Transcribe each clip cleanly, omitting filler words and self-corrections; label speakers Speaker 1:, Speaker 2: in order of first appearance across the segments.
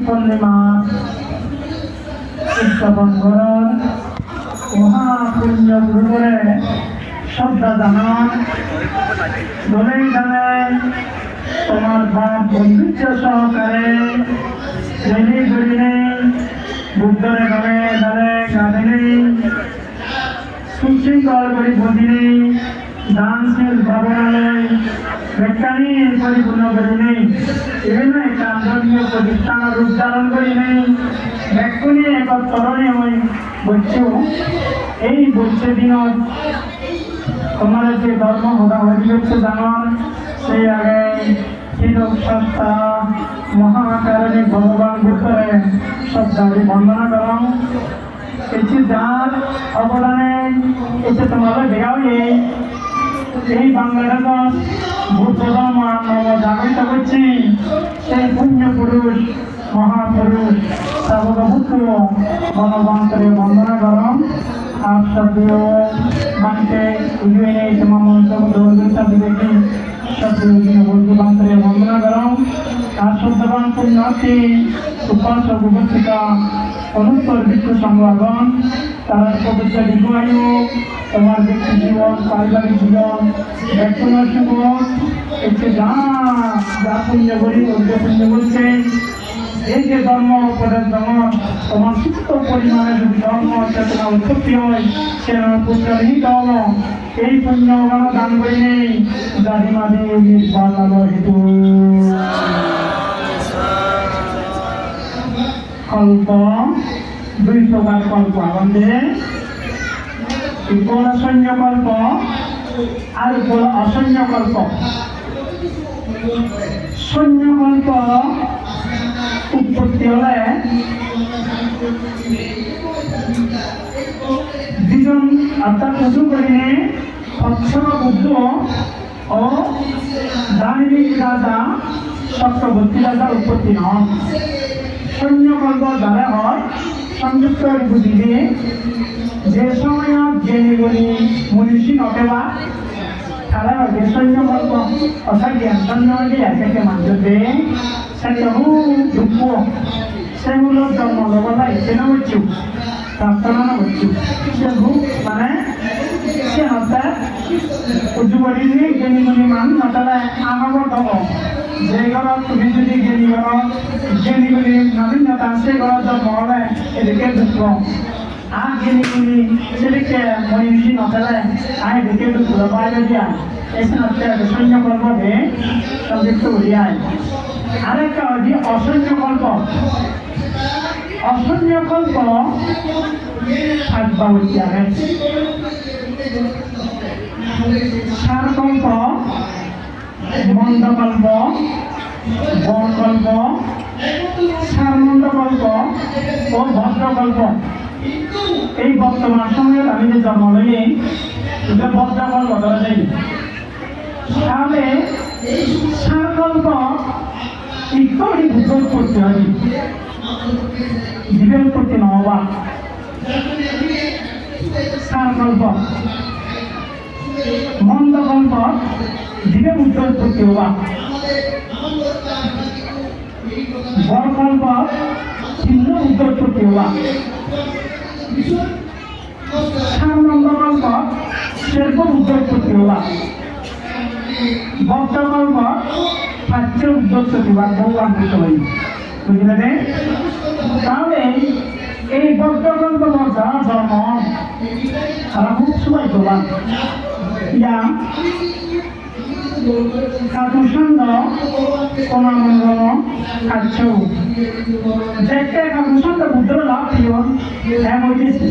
Speaker 1: পূর্ণিমা উদযাপন করার মহাপুণ্য গুরুরে শ্রদ্ধা জানান দলে দলে তোমার ভাব বন্ধুত্ব সহকারে জেনে গড়িনে বুদ্ধরে ঘরে দলে গাদিনে সুশৃঙ্খল করে বদিনে দানশীল ভাবনালয় বিজ্ঞানী পরিপূর্ণ করিনে বিভিন্ন একটা ধর্মীয় প্রতিষ্ঠান রূপ ধারণ করিনে ব্যাকুণী এক তরণে হয়ে বলছো এই বলছে দিনত তোমার যে ধর্ম হোদা হরিবচ্ছে জানান সেই আগে হিরক সত্তা মহাকারণে ভগবান বুদ্ধরে শ্রদ্ধাকে বন্দনা করম এটি যার অবদানে এসে তোমাদের দেখাও এই বাংলাদেশ বুদ্ধ ধর্ম জাগরিত করছি সেই পুণ্য পুরুষ মহাপুরুষ সর্বভূত গণতন্ত্রে বন্দনা করম আর সভ্য বাংকে উজুয়ে তোমার মন্ত্র দেখি সভ্য বন্ধুবান্ধবে বন্দনা করম আর শব্দবান পুণ্যটি উপাসক উপস্থিতা অনুত্তর বিশ্ব সংলাপন তারা পবিত্র দীর্ঘায়ু তোমার ব্যক্তি জীবন পারিবারিক জীবন ব্যক্তিগত জীবন এতে যা পুণ্য করি ওই পুণ্য বলছে এই যে ধর্ম উপদেশ ধর্ম তোমার সুস্থ পরিমাণে যদি ধর্ম চেতনা উৎপত্তি হয় সে পুণ্য নিহিত হল এই পুণ্য দান করি নেই জাতি মাঝে নির্বাচন হেতু কল্প দুই প্রকার কল্প আমাদের অসৈন্য কল্প আর অসৈন্য কল্প সৈন্য কল্প উৎপত্তি হলে দুজন অর্থাৎ উঁচু করিনে অক্ষর বুদ্ধ ও দানবিক রাজা চক্রবর্তী রাজা উৎপত্তি নন সৈন্যকল্প দ্বারা হয় সংযুক্ত বুদ্ধিতে যে সময় জ্ঞানীগুলি মনীষী নটেবা তারা হচ্ছে সৈন্যকল্প অর্থাৎ জ্ঞান সৈন্যকে একে মানতে সেটা দুঃখ সেগুলো জন্ম লবতা এসে না হচ্ছু প্রার্থনা হচ্ছু সেগু মানে সে হতে উজ্জুবলি জ্ঞানীগুলি মান নটালে আমাগত হব যে ঘৰত তুমি যদি জ্ঞানীগুলি নবীনতা সেই ঘৰত জন্ম হলে এদিকে দুঃখ আর জ্ঞানীগুলি সেদিকে মনীষী নথেলে আর এদিকে দুঃখ বাইরে দিয়া এসে হচ্ছে সৈন্য কল্পে সংযুক্ত হইয়ায় আরেকটা হচ্ছে অসৈন্য কল্প অসৈন্য কল্প সাতবা হইয়া সার কল্প মন্দকল্প বরকল্প সারমন্দকল্প ও ভদ্রকল্প এই বর্তমান সময়ে আমি যে জন্ম লই ভদ্রকল্প ধরা যাই তাহলে সারকল্প একটু ভূত করতে হবে জীবন করতে নহবা সারকল্প মন্দকল্প জীবে উজ্জ্বল করতে হবা বরকল্প চিহ্ন উজ্জ্বল করতে হবা সারমন্দকল্প শিল্প উজ্জ্বল করতে হবা ভক্তকল্প পাঠ্য উজ্জ্বল করতে হবা ভগবান বিষয় বুঝলে তাহলে এই ভক্তকল্প যারা জন্ম তারা খুব সময় করবা ইয়া কাকুসন্দ কোনামঙ্গল কাচ্ছু দেখতে কাকুসন্দ বুদ্ধর লাভ দিও হ্যাঁ বলতেছি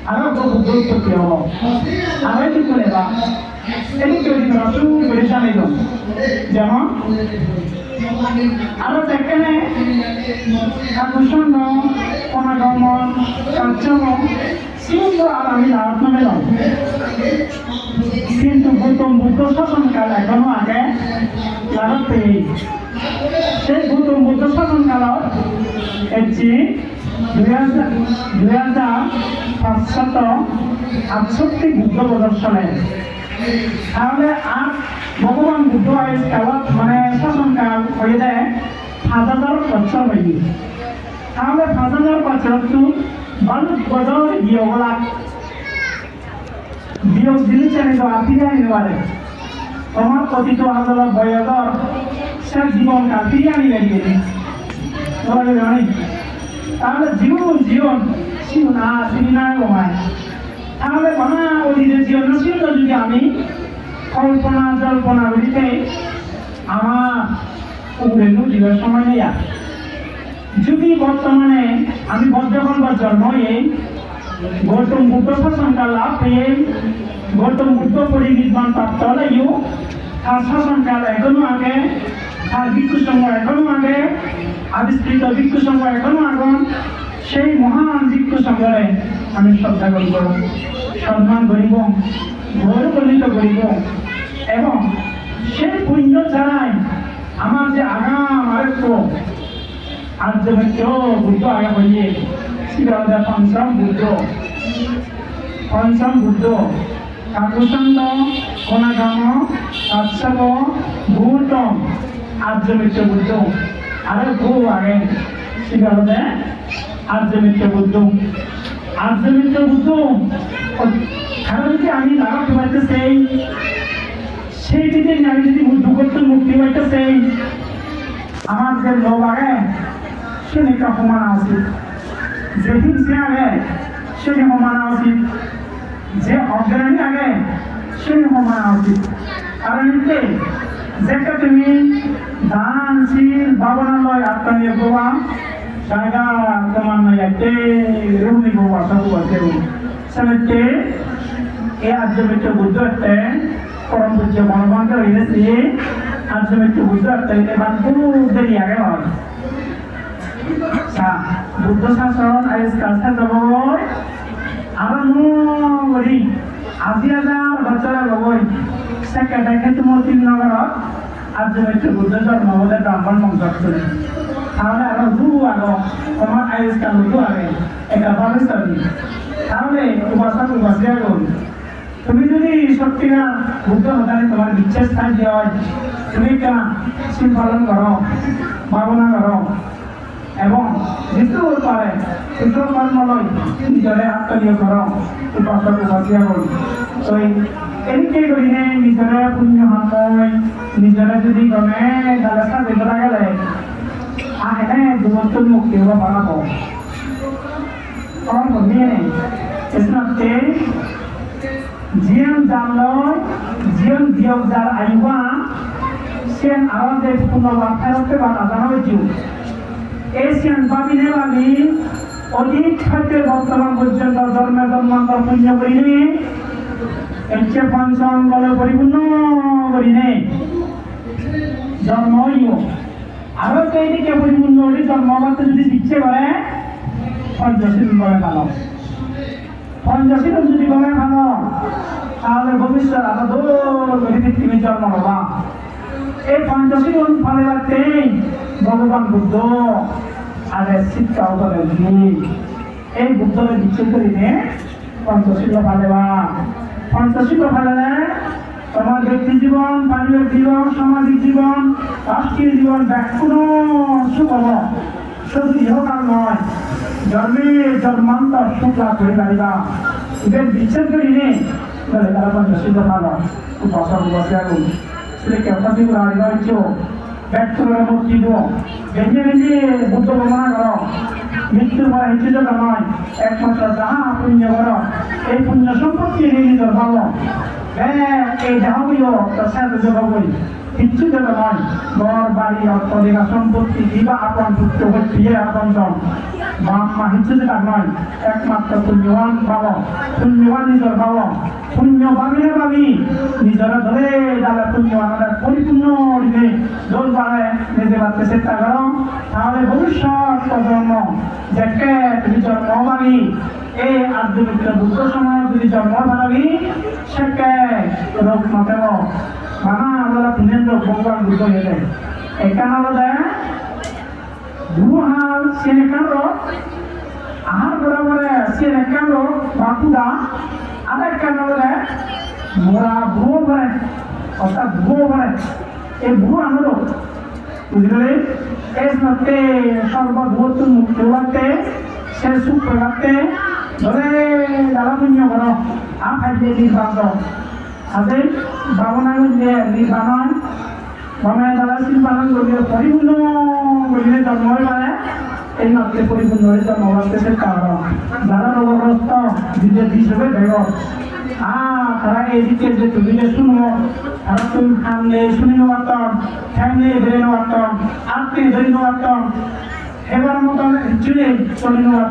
Speaker 1: আরো বুদ্ধ করতে হবো আরো কি করে বা এটি তৈরি করা শুরু করে চালিয়ে যেমন আরো দেখেনে কাকুসন্দ কোনাগমন কাচ্ছু কিন্তু আর আমি লাভ পেলাম কিন্তু গৌতম বুদ্ধ শাসনকাল এখনো আগে লাভ পেয়ে সেই গৌতম বুদ্ধ শাসনকালত এটি 2568 বুদ্ধ প্রদর্শনে তাহলে আর ভগবান বুদ্ধ কালত মানে শাসনকাল হয়ে যায় 5000 বছর হয়ে তাহলে 5000 বছরতো বালুক বছর গিয়েওলাক বিয়োগ জিনিস আনিত আফিরা আনিবারে তোমার কথিত আদল বয়গর সে জীবনকাল ফিরিয়ে আনিবে তাহলে জীবন জীবন না তিনি না কমায় তাহলে বানা অধীনে জীবন ছিল যদি আমি কল্পনা জল্পনা করিতে আমার উপরে নদীর সময় নেই যদি বর্তমানে আমি যখন জন্ম হয়ে গৌতম বুদ্ধ শাসনকাল লাভ পেয়ে গৌতম বুদ্ধ পরিনির্বাণ প্রাপ্ত হলেও তার শাসনকাল এখনো আগে তার ভিক্ষু সংঘ এখনো আগে আবিষ্কৃত ভিক্ষু সংঘ এখনো আগুন সেই মহান ভিক্ষু সংঘরে আমি শ্রদ্ধা করিব সম্মান করিব গৌরবান্বিত করিব এবং সেই পুণ্য ছাড়াই আমার যে আগাম আরেকটু আর্যমিত্র বুদ্ধ আগে হইয়ে শিবাদা পঞ্চম বুদ্ধ কাকুসন্দ কোনাগাম তাৎসব ভূতম আর্যমিত্র বুদ্ধ আরো বহু আগে শিবাদা আর্যমিত্র বুদ্ধ কারণ যদি আমি লাগাতে পারতে সেই দিকে আমি যদি দুঃখত্ব মুক্তি পাইতে আমার যে লোক আগে সে একটা সমানা উচিত যে হিংসে আগে সে সমানা উচিত যে অজ্ঞানী আগে সে সমানা উচিত কারণ যেটা তুমি দান শীল ভাবনালয় আত্মনির্ভর জায়গা তোমার নাই একটা রুম নিব সব আছে সেটা এই আর্যমিত্র বুদ্ধ একটা পরম পূজ্য মনোবন্ধ হয়েছে আর্যমিত্র বুদ্ধ একটা এবার খুব দেরি আগে হয় বুদ্ধ শাসন আজকাল যাব আরম্ভ করি ৮০,০০০ বছর লগই সেকে দেখে তোমার ৩ নগরত আর্যমিত্র বুদ্ধ জন্ম বলে ব্রাহ্মণ বংশ করি তাহলে আরো দু আগে তোমার আজকাল দু আগে একটা ভবিষ্যৎ তাহলে উপাসিয়া করি তুমি যদি সত্যিকার বুদ্ধ হতালে তোমার বিশ্বাস থাকে হয় তুমি কেন শিল পালন করো ভাবনা করো এবং যিটো পারে সেইটো কৰ্মলৈ নিজৰে আত্মনিয়োগ কৰক উপাসিয়া কৰোঁ তো এনেকৈ কৰিলে নিজৰে পুণ্য সময় নিজৰে যদি গমে দালাচা দিব লাগে আহে দূৰত্বত মুক্তি হ'ব পাৰাব কাৰণ ভূমিয়ে এসনাতে জীবন জানলৈ জীবন দিয়ক যাৰ আহিবা সেন আওয়াজে পুনর্বার ফেরতে বা নাজানো হয়েছিল এশিয়ান বাবিনে বাবি অধিক খাদ্যের বর্তমান পর্যন্ত জন্মান্তর পুণ্য করিনি এর পঞ্চাঙ্গলে পরিপূর্ণ করিনি জন্মইও আরো সেইদিকে পরিপূর্ণ করি জন্মবাদ যদি দিচ্ছে করে পঞ্চশীল করে ভালো পঞ্চশীল যদি করে ভালো তাহলে ভবিষ্যৎ আরো দূর করে পৃথিবীর জন্ম হবা এই পঞ্চশীল ফলে রাখতে ভগবান বুদ্ধ আগে শিক্ষা অবতরে এই বুদ্ধরে বিচ্ছেদ করিনে পঞ্চশীল ফালেবা পঞ্চশীল ফালে তোমার ব্যক্তি জীবন পারিবারিক জীবন সামাজিক জীবন রাষ্ট্রীয় জীবন ব্যাকুণ সুখ হব শুধু ইহকাল নয় জন্মে জন্মান্তর সুখ লাভ করে পারিবা এদের বিচ্ছেদ করিনে তাহলে তারা পঞ্চশীল ভালো উপাসিয়া করি সেটা কেমন দিব রাজবাড়িছ ব্যক্ত করে মূর্তি দিব ভেঙে ভেঙে বুদ্ধ বর্ণনা করো মৃত্যুর পরে হিংসিত নয় একমাত্র যাহা পুণ্য করো এই পুণ্য সম্পত্তি নিজের ভালো এই যাহবিও তার সাথে যোগাবই কিচ্ছু দেবে নয় ঘর বাড়ি অর্থলিকা সম্পত্তি দিবা আপন পুত্র হচ্ছে আপন জন বাপ মা হিংসু দেখার নয় একমাত্র পুণ্যবান ভাব পুণ্যবান নিজের ভাব পুণ্য ভাবিলে ভাবি নিজেরা ধরে যারা পুণ্যবান পরিপূর্ণ দিবে দোল বাড়ায় নিজে বাড়তে চেষ্টা করো তাহলে ভবিষ্যৎ প্রজন্ম দেখে তুমি জন্ম ভাবি এই আর্যমিত্র বুদ্ধ সময় যদি জন্ম ভাবি সেকে রোগ নতেব মানা আমরা তিনেন্দ্র ভগবান বুদ্ধ হয়ে যায় এখানে বলে দুহাল সেখান আহার বরাবরে সেখান বাকুদা আরেক কারণ বলে মোরা ভুয়ো করে অর্থাৎ ভুয়ো করে এই ভুয়ো আনন্দ বুঝলে এই মতে সর্বভূত মুক্তি হতে সে সুখ পেলাতে ধরে দাদা পুণ্য করো আখাই দিয়ে নির্বাণ আদে বাবনাগ দিয়ে নির্বাণ মানে দাদা নির্বাণ করলে পরিপূর্ণ করলে জন্ম হয়ে পারে এই মতে পরিপূর্ণ হয়ে জন্ম হতে কারণ যারা রোগগ্রস্ত নিজের হিসেবে দেব তারা এদিকে যে তুমি যে শুনো তারা তুমি খানলে শুনে নেওয়ার ঠ্যাংলে ধরে নেওয়ার আত্মে ধরে নেওয়ার এবার মতন চুলে চলে নেওয়ার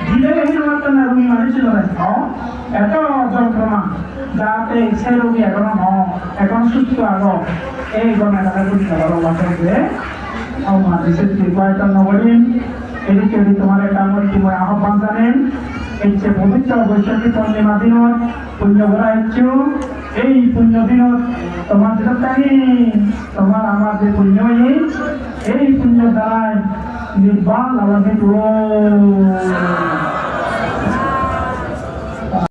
Speaker 1: দিলে এই নেওয়ার না রুগী মানে ছিল এত যন্ত্রণা যাতে সে রোগী এখন সুস্থ আগ এই গণে তারা বুঝতে পারো বাচ্চাকে আমার বিশেষ কয়েকটা নবলীন এদিকে তোমার একটা মূর্তিময় আহ্বান জানেন এই যে পবিত্র বৈশাখী পূর্ণিমা দিনত পুণ্য ভরা ইচ্ছু এই পুণ্য দিনত তোমার যেটাই তোমার আমার যে পুণ্য এই পুণ্য দ্বারাই নির্বাণ আমাদের